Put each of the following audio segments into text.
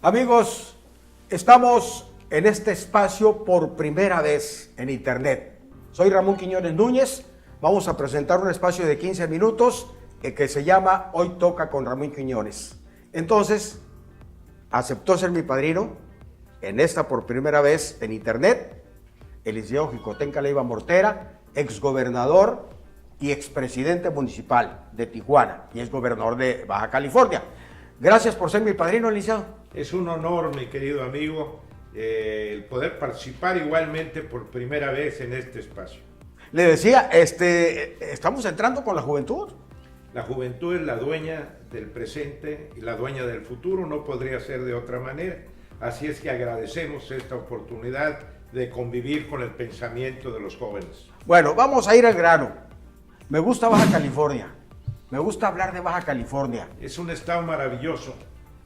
Amigos, estamos en este espacio por primera vez en Internet. Soy Ramón Quiñones Núñez. Vamos a presentar un espacio de 15 minutos que se llama Hoy Toca con Ramón Quiñones. Entonces, aceptó ser mi padrino en esta por primera vez en Internet el licenciado Jicotenca Leiva Mortera, exgobernador y expresidente municipal de Tijuana y exgobernador de Baja California. Gracias por ser mi padrino, licenciado. Es un honor, mi querido amigo, el poder participar igualmente por primera vez en este espacio. Le decía, estamos entrando con la juventud. La juventud es la dueña del presente y la dueña del futuro, no podría ser de otra manera. Así es que agradecemos esta oportunidad de convivir con el pensamiento de los jóvenes. Bueno, vamos a ir al grano. Me gusta Baja California. Me gusta hablar de Baja California. Es un estado maravilloso.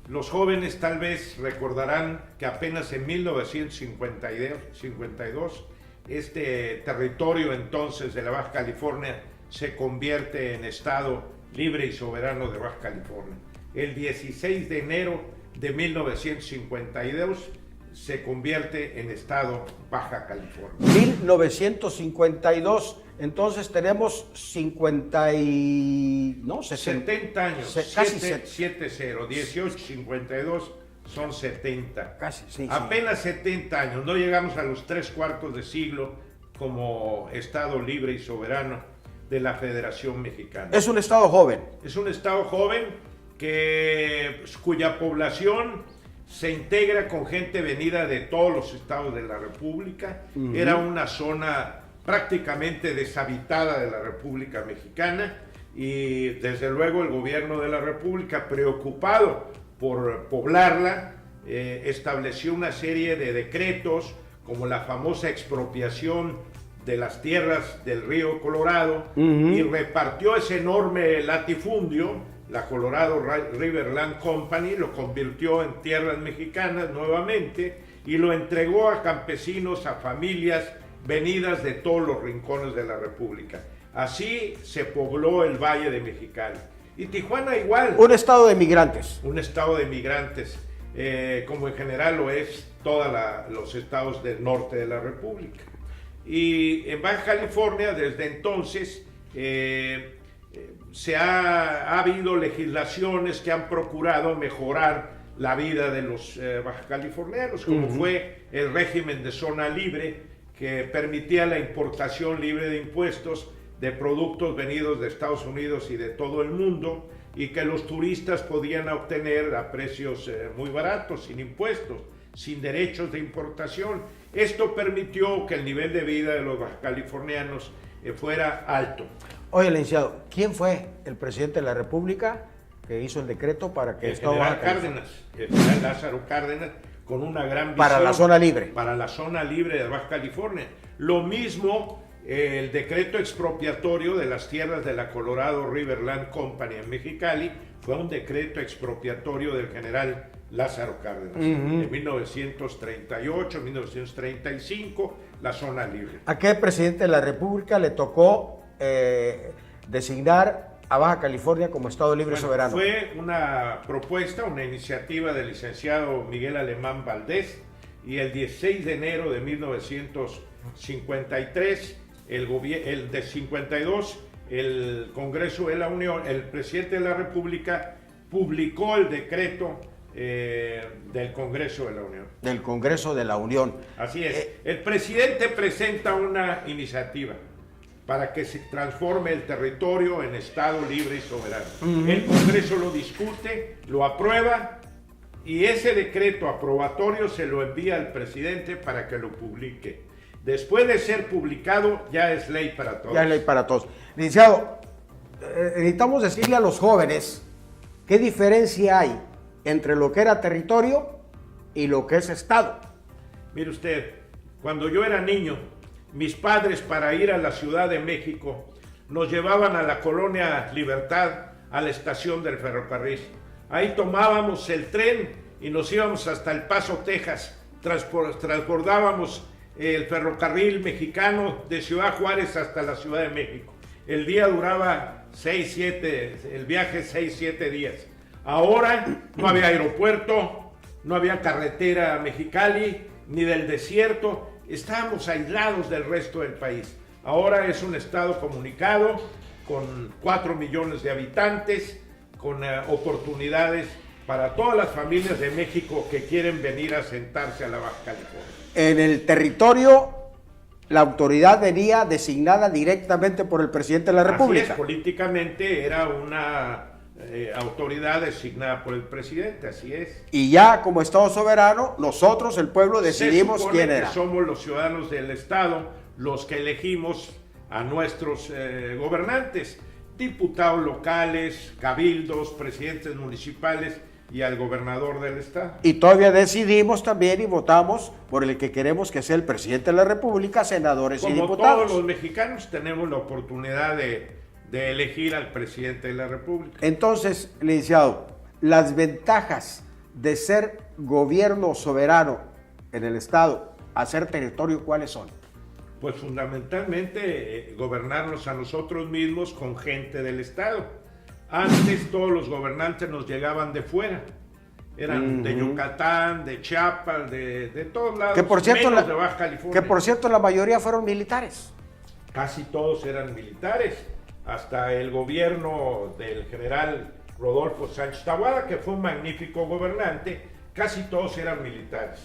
Los jóvenes tal vez recordarán que apenas en 1952 este territorio entonces de la Baja California se convierte en estado libre y soberano de Baja California. El 16 de enero de 1952 se convierte en estado Baja California. 1952, entonces tenemos 70 años, casi 7-0, 18-52 son 70. Casi, sí. Apenas 70 años, no llegamos a los 3/4 de siglo como estado libre y soberano de la Federación Mexicana. Es un estado joven. Es un estado joven cuya población se integra con gente venida de todos los estados de la República. Era una zona prácticamente deshabitada de la República Mexicana y desde luego el gobierno de la República, preocupado por poblarla, estableció una serie de decretos como la famosa expropiación de las tierras del río Colorado y repartió ese enorme latifundio. La Colorado River Land Company lo convirtió en tierras mexicanas nuevamente y lo entregó a campesinos, a familias venidas de todos los rincones de la República. Así se pobló el Valle de Mexicali. Y Tijuana igual. Un estado de migrantes. Un estado de migrantes, como en general lo es todos los estados del norte de la República. Y en Baja California, desde entonces, ha habido legislaciones que han procurado mejorar la vida de los baja californianos, como fue el régimen de zona libre, que permitía la importación libre de impuestos de productos venidos de Estados Unidos y de todo el mundo, y que los turistas podían obtener a precios muy baratos, sin impuestos, sin derechos de importación. Esto permitió que el nivel de vida de los baja californianos fuera alto. Oye, licenciado, ¿quién fue el presidente de la República que hizo el decreto para que el general Lázaro Cárdenas, con una gran visión para la zona libre? Para la zona libre de Baja California. Lo mismo el decreto expropiatorio de las tierras de la Colorado River Land Company en Mexicali fue un decreto expropiatorio del general Lázaro Cárdenas de 1938, 1935, la zona libre. ¿A qué presidente de la República le tocó designar a Baja California como Estado Libre y Soberano? Fue una propuesta, una iniciativa del licenciado Miguel Alemán Valdés, y el 16 de enero de 1953, el de 52, el Congreso de la Unión, el presidente de la República publicó el decreto del Congreso de la Unión. Del Congreso de la Unión. Así es. El presidente presenta una iniciativa para que se transforme el territorio en Estado libre y soberano. El Congreso lo discute, lo aprueba y ese decreto aprobatorio se lo envía al presidente para que lo publique. Después de ser publicado, ya es ley para todos. Ya es ley para todos. Licenciado, necesitamos decirle a los jóvenes qué diferencia hay entre lo que era territorio y lo que es Estado. Mire usted, cuando yo era niño, mis padres, para ir a la Ciudad de México, nos llevaban a la Colonia Libertad, a la estación del ferrocarril. Ahí tomábamos el tren y nos íbamos hasta El Paso, Texas. Transbordábamos el ferrocarril mexicano de Ciudad Juárez hasta la Ciudad de México. El día duraba 6-7 días. Ahora no había aeropuerto, no había carretera a Mexicali, ni del desierto, estábamos aislados del resto del país. Ahora es un estado comunicado, con 4 millones de habitantes, con oportunidades para todas las familias de México que quieren venir a asentarse a la Baja California. En el territorio, la autoridad venía designada directamente por el presidente de la República. Así es, políticamente era una autoridad designada por el presidente, así es. Y ya como Estado soberano, nosotros, el pueblo, decidimos quién era. Somos los ciudadanos del Estado los que elegimos a nuestros gobernantes, diputados locales, cabildos, presidentes municipales y al gobernador del Estado. Y todavía decidimos también y votamos por el que queremos que sea el presidente de la República, senadores y diputados. Como todos los mexicanos tenemos la oportunidad de elegir al presidente de la República. Entonces, licenciado, las ventajas de ser gobierno soberano en el Estado a ser territorio, ¿cuáles son? Pues fundamentalmente gobernarnos a nosotros mismos con gente del Estado. Antes todos los gobernantes nos llegaban de fuera. Eran de Yucatán, de Chiapas, de todos lados, que por cierto, menos de Baja California. Que por cierto la mayoría fueron militares. Casi todos eran militares. Hasta el gobierno del general Rodolfo Sánchez Taboada, que fue un magnífico gobernante, casi todos eran militares.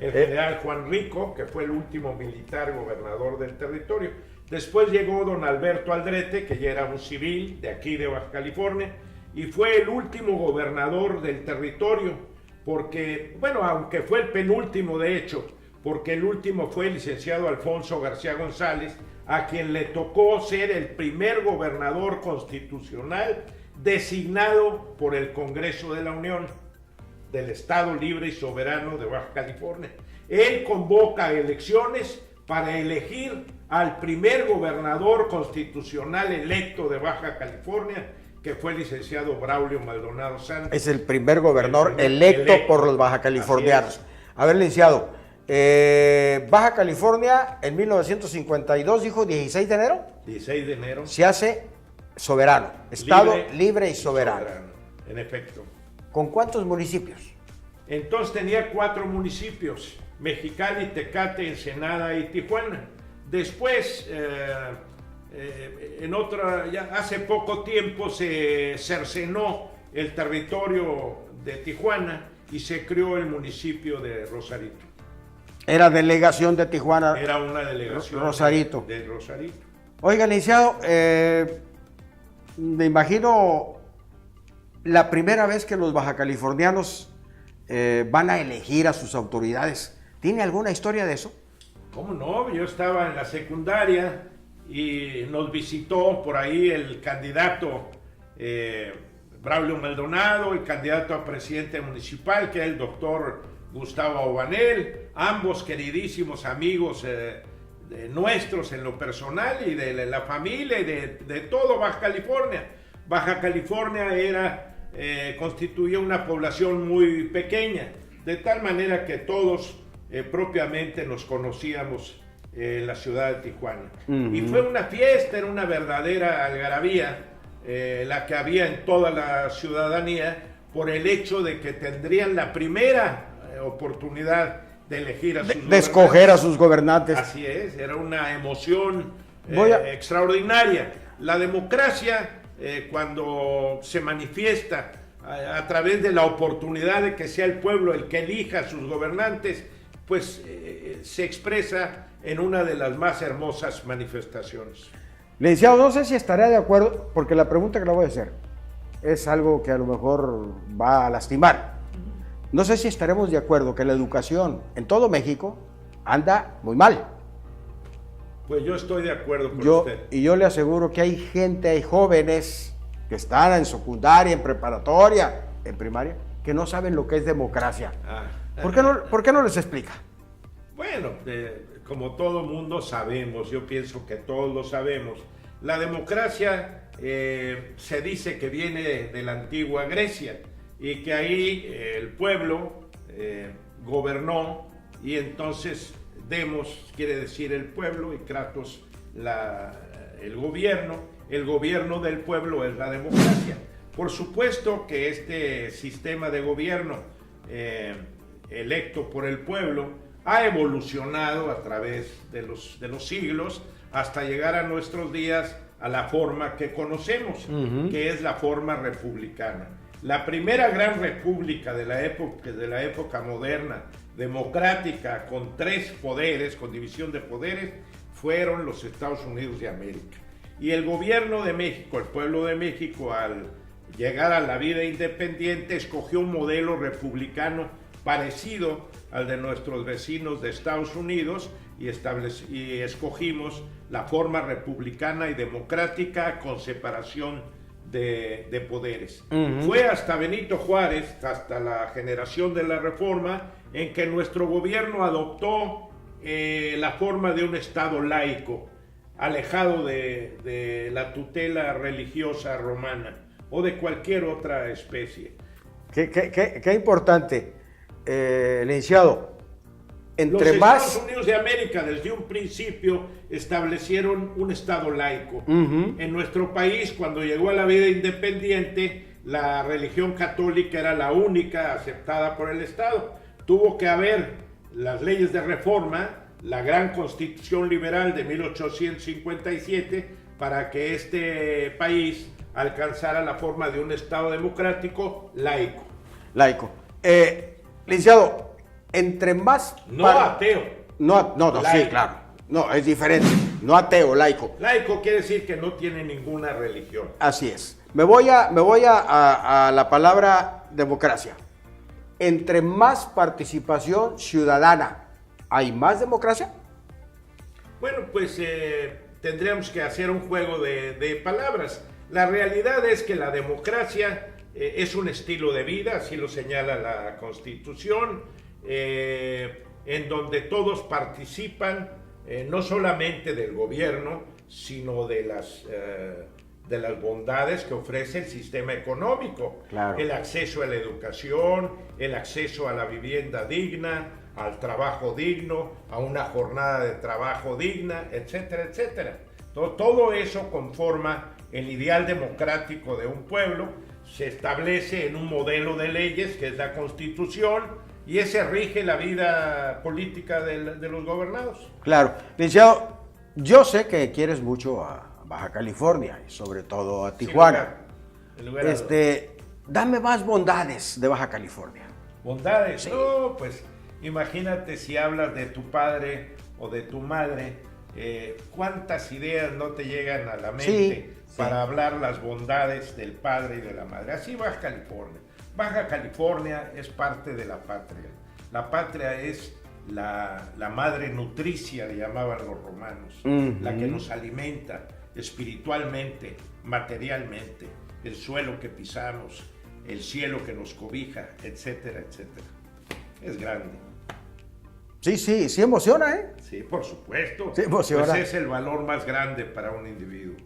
El general Juan Rico, que fue el último militar gobernador del territorio. Después llegó don Alberto Aldrete, que ya era un civil de aquí de Baja California, y fue el último gobernador del territorio, porque, bueno, aunque fue el penúltimo de hecho, porque el último fue el licenciado Alfonso García González, a quien le tocó ser el primer gobernador constitucional designado por el Congreso de la Unión del Estado Libre y Soberano de Baja California. Él convoca elecciones para elegir al primer gobernador constitucional electo de Baja California, que fue el licenciado Braulio Maldonado Santos. Es el primer gobernador electo por los baja californianos. A ver, licenciado, Baja California en 1952, dijo 16 de enero. 16 de enero. Se hace soberano, Estado libre y soberano. En efecto. ¿Con cuántos municipios? Entonces tenía 4 municipios: Mexicali, Tecate, Ensenada y Tijuana. Después, ya hace poco tiempo se cercenó el territorio de Tijuana y se creó el municipio de Rosarito. Era delegación de Tijuana. Era una delegación Rosarito. De Rosarito. Oiga, licenciado, me imagino la primera vez que los bajacalifornianos van a elegir a sus autoridades. ¿Tiene alguna historia de eso? ¿Cómo no? Yo estaba en la secundaria y nos visitó por ahí el candidato Braulio Maldonado, el candidato a presidente municipal, que es el doctor Gustavo Aubanel, ambos queridísimos amigos nuestros en lo personal y de la familia y de todo Baja California. Baja California constituía una población muy pequeña, de tal manera que todos propiamente nos conocíamos en la ciudad de Tijuana. Y fue una fiesta, era una verdadera algarabía la que había en toda la ciudadanía por el hecho de que tendrían la primera oportunidad de elegir a sus gobernantes. De escoger a sus gobernantes. Así es, era una emoción extraordinaria. La democracia, cuando se manifiesta a través de la oportunidad de que sea el pueblo el que elija a sus gobernantes, pues se expresa en una de las más hermosas manifestaciones. Licenciado, no sé si estará de acuerdo, porque la pregunta que le voy a hacer es algo que a lo mejor va a lastimar. No sé si estaremos de acuerdo que la educación en todo México anda muy mal. Pues yo estoy de acuerdo con usted. Y yo le aseguro que hay gente, hay jóvenes que están en secundaria, en preparatoria, en primaria, que no saben lo que es democracia. ¿Por qué no les explica? Bueno, como todo mundo sabemos, yo pienso que todos lo sabemos, la democracia se dice que viene de la antigua Grecia y que ahí el pueblo gobernó y entonces demos quiere decir el pueblo y kratos el gobierno del pueblo es la democracia. Por supuesto que este sistema de gobierno electo por el pueblo, ha evolucionado a través de los siglos hasta llegar a nuestros días a la forma que conocemos, que es la forma republicana. La primera gran república de la época moderna, democrática, con 3 poderes, con división de poderes, fueron los Estados Unidos de América. Y el gobierno de México, el pueblo de México, al llegar a la vida independiente, escogió un modelo republicano parecido al de nuestros vecinos de Estados Unidos y escogimos la forma republicana y democrática con separación de poderes. Fue hasta Benito Juárez, hasta la generación de la Reforma, en que nuestro gobierno adoptó la forma de un Estado laico, alejado de la tutela religiosa romana o de cualquier otra especie. Qué importante, licenciado. Entre Los más... Estados Unidos de América desde un principio establecieron un Estado laico. En nuestro país, cuando llegó a la vida independiente, la religión católica era la única aceptada por el Estado. Tuvo que haber las leyes de reforma, la gran Constitución Liberal de 1857, para que este país alcanzara la forma de un Estado democrático laico. Laico. Licenciado, entre más... No ateo. No, sí, claro. No, es diferente. No ateo, laico. Laico quiere decir que no tiene ninguna religión. Así es. Me voy a la palabra democracia. Entre más participación ciudadana, ¿hay más democracia? Bueno, pues tendríamos que hacer un juego de palabras. La realidad es que la democracia es un estilo de vida, así lo señala la Constitución, en donde todos participan no solamente del gobierno, sino de las bondades que ofrece el sistema económico. Claro. El acceso a la educación, el acceso a la vivienda digna, al trabajo digno, a una jornada de trabajo digna, etcétera, etcétera. Todo eso conforma el ideal democrático de un pueblo, se establece en un modelo de leyes que es la Constitución, y ese rige la vida política de los gobernados. Claro. Licenciado, yo sé que quieres mucho a Baja California y sobre todo a Tijuana. Sin lugar a dudas. Dame más bondades de Baja California. ¿Bondades? Sí. No, pues imagínate si hablas de tu padre o de tu madre, cuántas ideas no te llegan a la mente para hablar las bondades del padre y de la madre. Así Baja California. Baja California es parte de la patria. La patria es la madre nutricia, le llamaban los romanos, la que nos alimenta espiritualmente, materialmente, el suelo que pisamos, el cielo que nos cobija, etcétera, etcétera. Es grande. Sí emociona, ¿eh? Sí, por supuesto. Sí emociona. Pues es el valor más grande para un individuo.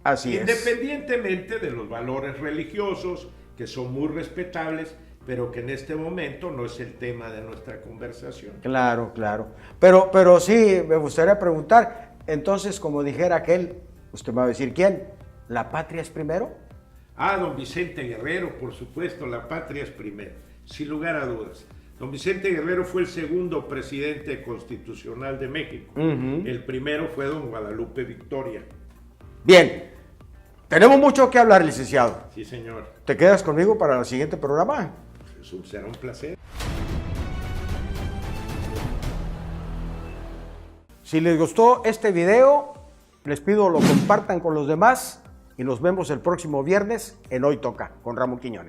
Así es. Independientemente de los valores religiosos, que son muy respetables, pero que en este momento no es el tema de nuestra conversación. Claro. Pero sí, me gustaría preguntar, entonces, como dijera aquel, usted me va a decir, ¿quién? ¿La patria es primero? Don Vicente Guerrero, por supuesto, la patria es primero, sin lugar a dudas. Don Vicente Guerrero fue el segundo presidente constitucional de México. El primero fue don Guadalupe Victoria. Bien, tenemos mucho que hablar, licenciado. Sí, señor. ¿Te quedas conmigo para el siguiente programa? Eso será un placer. Si les gustó este video, les pido lo compartan con los demás y nos vemos el próximo viernes en Hoy Toca con Ramón Quiñones.